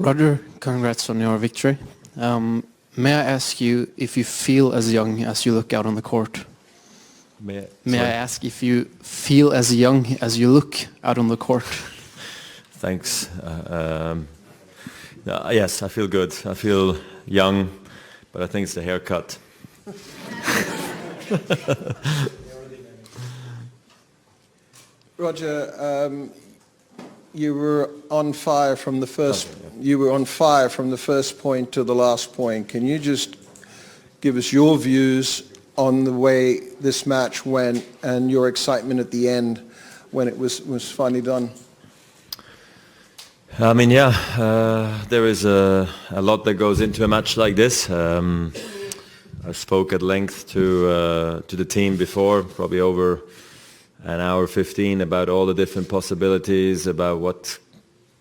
Roger, congrats on your victory. May I ask you if you feel as young as you look out on the court? May I ask if you feel as young as you look out on the court? Thanks. Yes, I feel good. I feel young, but I think it's the haircut. Roger, you were on fire from the first. You were on fire from the first point to the last point. Can you just give us your views on the way this match went and your excitement at the end when it was finally done? I mean, there is a lot that goes into a match like this. I spoke at length to the team before, probably over an hour 15, about all the different possibilities, about what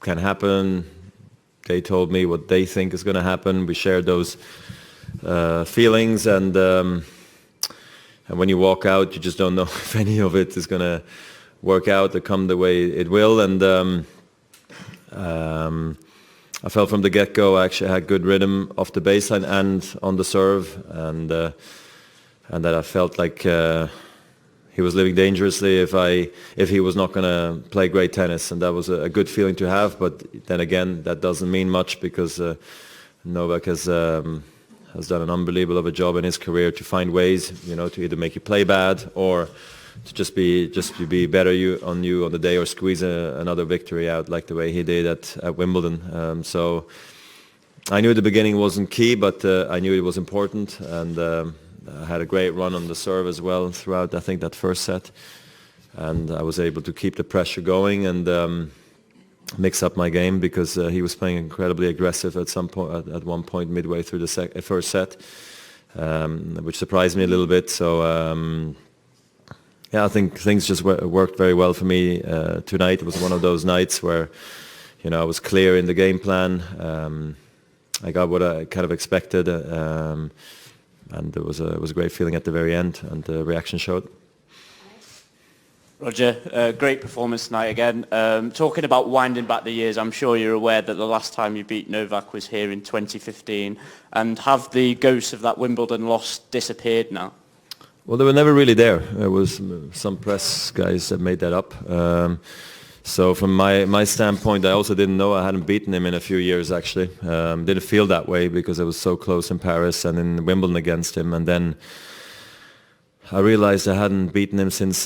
can happen. They told me what they think is going to happen. We shared those feelings, and when you walk out, you just don't know if any of it is going to work out or come the way it will. And I felt from the get-go I actually had good rhythm off the baseline and on the serve, and that I felt like he was living dangerously if he was not going to play great tennis, and that was a good feeling to have. But then again, that doesn't mean much because Novak has done an unbelievable of a job in his career to find ways, to either make you play bad or to just be better on the day, or squeeze another victory out like the way he did at Wimbledon. So I knew the beginning wasn't key, but I knew it was important, and I had a great run on the serve as well throughout, I think, that first set, and I was able to keep the pressure going and mix up my game because he was playing incredibly aggressive at one point midway through the first set, which surprised me a little bit. So I think things just worked very well for me tonight. It was one of those nights where, I was clear in the game plan. I got what I kind of expected, and it was a great feeling at the very end, and the reaction showed. Roger, great performance tonight again. Talking about winding back the years, I'm sure you're aware that the last time you beat Novak was here in 2015. And have the ghosts of that Wimbledon loss disappeared now? Well, they were never really there. There was some press guys that made that up. So from my standpoint, I also didn't know I hadn't beaten him in a few years, actually. Didn't feel that way because I was so close in Paris and in Wimbledon against him. And then I realized I hadn't beaten him since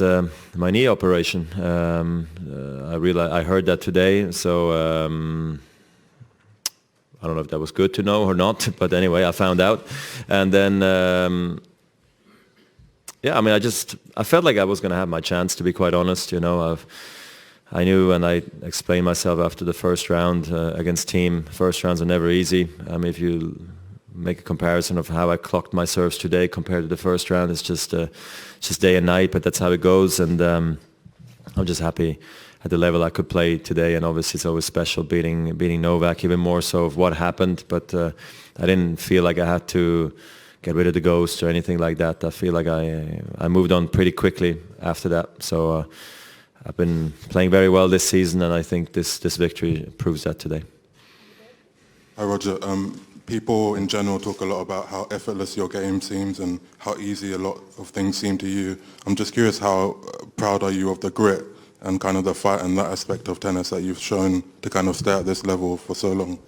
my knee operation. I heard that today, so I don't know if that was good to know or not, but anyway, I found out. And then I felt like I was going to have my chance, to be quite honest. I knew, and I explained myself after the first round against Team. First rounds are never easy. I mean, if you make a comparison of how I clocked my serves today compared to the first round, it's just day and night, but that's how it goes. And I'm just happy at the level I could play today. And obviously it's always special beating Novak, even more so of what happened. But I didn't feel like I had to get rid of the ghost or anything like that. I feel like I moved on pretty quickly after that. So I've been playing very well this season, and I think this victory proves that today. Hi Roger. People in general talk a lot about how effortless your game seems and how easy a lot of things seem to you. I'm just curious, how proud are you of the grit and kind of the fight and that aspect of tennis that you've shown to kind of stay at this level for so long?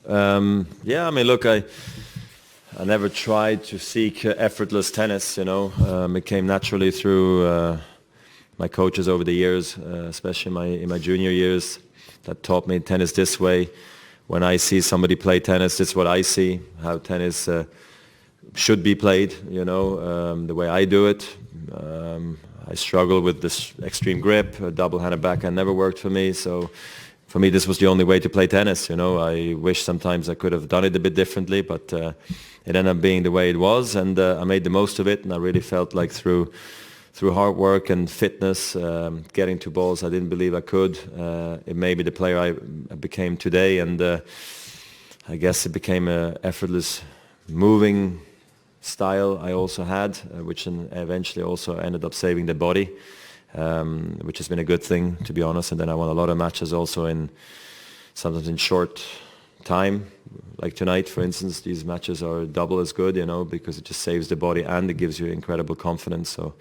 I mean, look, I never tried to seek effortless tennis, It came naturally through my coaches over the years, especially in my junior years, that taught me tennis this way. When I see somebody play tennis, it's what I see, how tennis should be played, the way I do it. I struggle with this extreme grip. A double-handed backhand never worked for me, so for me this was the only way to play tennis. I wish sometimes I could have done it a bit differently, but it ended up being the way it was, and I made the most of it, and I really felt like through hard work and fitness, getting to balls I didn't believe I could. It made me the player I became today, and I guess it became an effortless moving style I also had, which eventually also ended up saving the body, which has been a good thing, to be honest. And then I won a lot of matches also in sometimes in short time. Like tonight, for instance, these matches are double as good, you know, because it just saves the body and it gives you incredible confidence. So,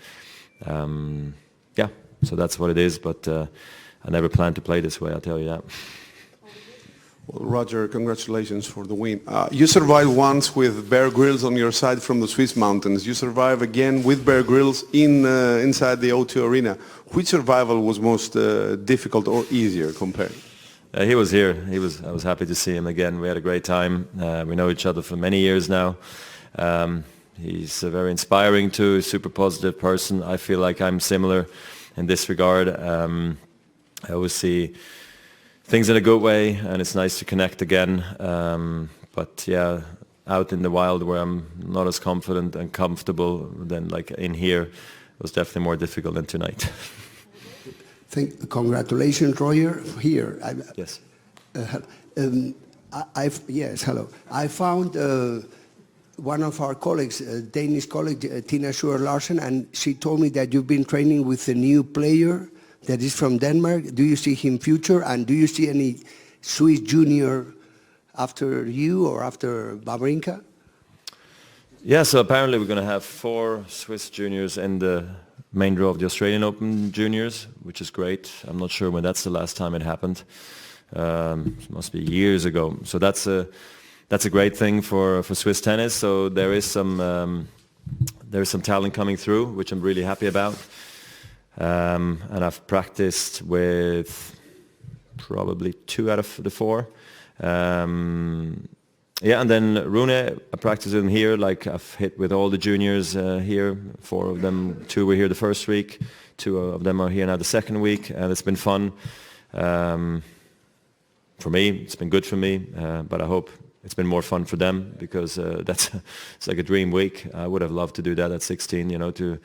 yeah, so that's what it is. But I never planned to play this way, I'll tell you that. Well, Roger, congratulations for the win. You survived once with Bear Grylls on your side from the Swiss mountains. You survive again with Bear Grylls inside the O2 Arena. Which survival was most difficult or easier compared? He was here. I was happy to see him again. We had a great time. We know each other for many years now. He's very inspiring too, super positive person. I feel like I'm similar in this regard. I always see things in a good way, and it's nice to connect again. But yeah, out in the wild where I'm not as confident and comfortable than like in here, it was definitely more difficult than tonight. Congratulations, Roger. Here. Yes. Yes, hello. I found one of our colleagues, a Danish colleague, Tina Schuer Larsen, and she told me that you've been training with a new player that is from Denmark. Do you see him future, and do you see any Swiss junior after you or after Wawrinka? Yeah, so apparently we're going to have 4 Swiss juniors in the main draw of the Australian Open juniors, which is great. I'm not sure when that's the last time it happened. It must be years ago. So that's a great thing for Swiss tennis. So there is some talent coming through, which I'm really happy about. And I've practiced with probably 2 out of the 4. Yeah, and then Rune, I practiced with him here, like I've hit with all the juniors here. 4 of them, 2 were here the first week, 2 of them are here now the second week, and it's been fun. For me, it's been good for me, but I hope it's been more fun for them, because it's like a dream week. I would have loved to do that at 16, you know, to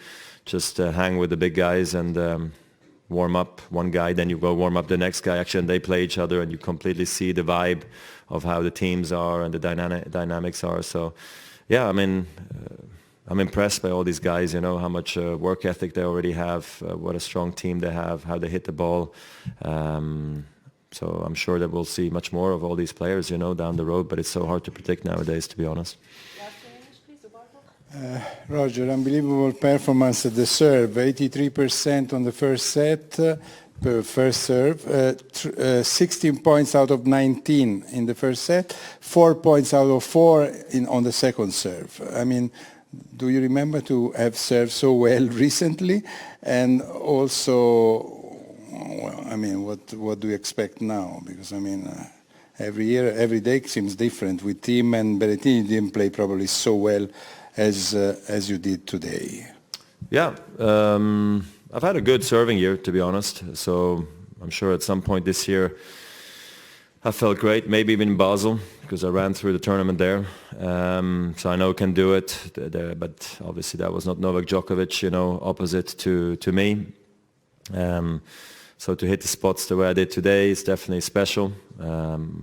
just hang with the big guys and warm up one guy, then you go warm up the next guy, actually, and they play each other, and you completely see the vibe of how the teams are and the dynamics are. So, yeah, I mean, I'm impressed by all these guys, you know, how much work ethic they already have, what a strong team they have, how they hit the ball. So I'm sure that we'll see much more of all these players, you know, down the road, but it's so hard to predict nowadays, to be honest. Roger, unbelievable performance at the serve, 83% on the first set, first serve, 16 points out of 19 in the first set, 4 points out of 4 on the second serve. I mean, do you remember to have served so well recently? And also, well, I mean, what do you expect now? Because, I mean, every year, every day seems different. With Thiem and Berrettini, you didn't play probably so well as you did today. Yeah, I've had a good serving year, to be honest. So I'm sure at some point this year I felt great, maybe even in Basel, because I ran through the tournament there. So I know I can do it, but obviously that was not Novak Djokovic, you know, opposite to me. So to hit the spots the way I did today is definitely special.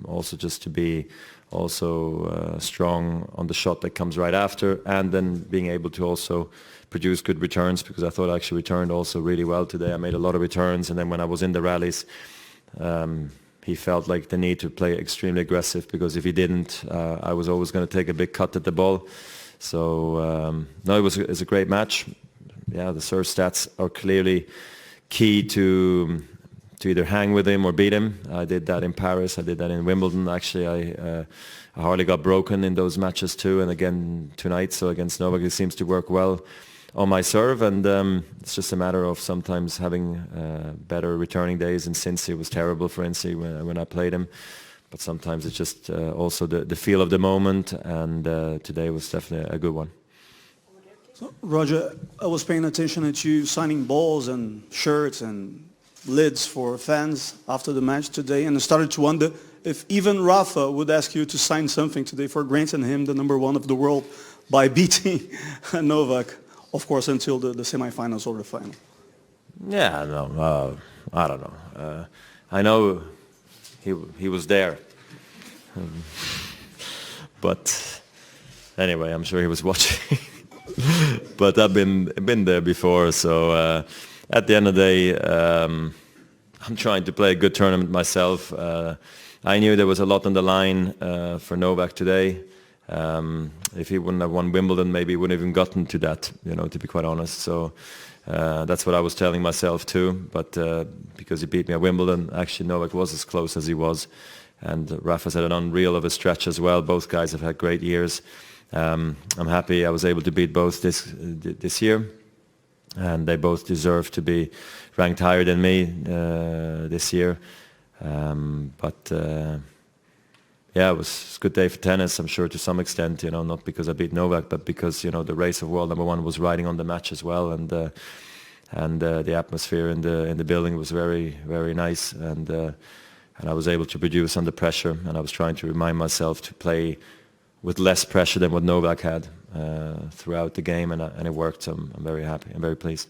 Also just to be also strong on the shot that comes right after, and then being able to also produce good returns, because I thought I actually returned also really well today. I made a lot of returns, and then when I was in the rallies, he felt like the need to play extremely aggressive, because if he didn't, I was always going to take a big cut at the ball. So no, it's a great match. Yeah, the serve stats are clearly key to either hang with him or beat him. I did that in Paris. I did that in Wimbledon. Actually, I hardly got broken in those matches too. And again tonight, so against Novak, it seems to work well on my serve. And it's just a matter of sometimes having better returning days. And Cincy, it was terrible for Cincy when I played him. But sometimes it's just also the feel of the moment. And today was definitely a good one. So, Roger, I was paying attention at you signing balls and shirts and lids for fans after the match today, and I started to wonder if even Rafa would ask you to sign something today for granting him the #1 of the world by beating Novak, of course, until the semifinals or the final. Yeah, no, I don't know. I know he was there, but anyway, I'm sure he was watching. But I've been there before, so at the end of the day, I'm trying to play a good tournament myself. I knew there was a lot on the line for Novak today. If he wouldn't have won Wimbledon, maybe he wouldn't have even gotten to that, to be quite honest. So that's what I was telling myself too. But because he beat me at Wimbledon, actually Novak was as close as he was. And Rafa's had an unreal of a stretch as well. Both guys have had great years. I'm happy I was able to beat both this year. And they both deserve to be ranked higher than me this year. Yeah, it was a good day for tennis, I'm sure, to some extent, not because I beat Novak, but because, the race of world #1 was riding on the match as well, and the atmosphere in the building was very, very nice, and I was able to produce under pressure, and I was trying to remind myself to play with less pressure than what Novak had throughout the game, and it worked, so I'm very happy, I'm very pleased.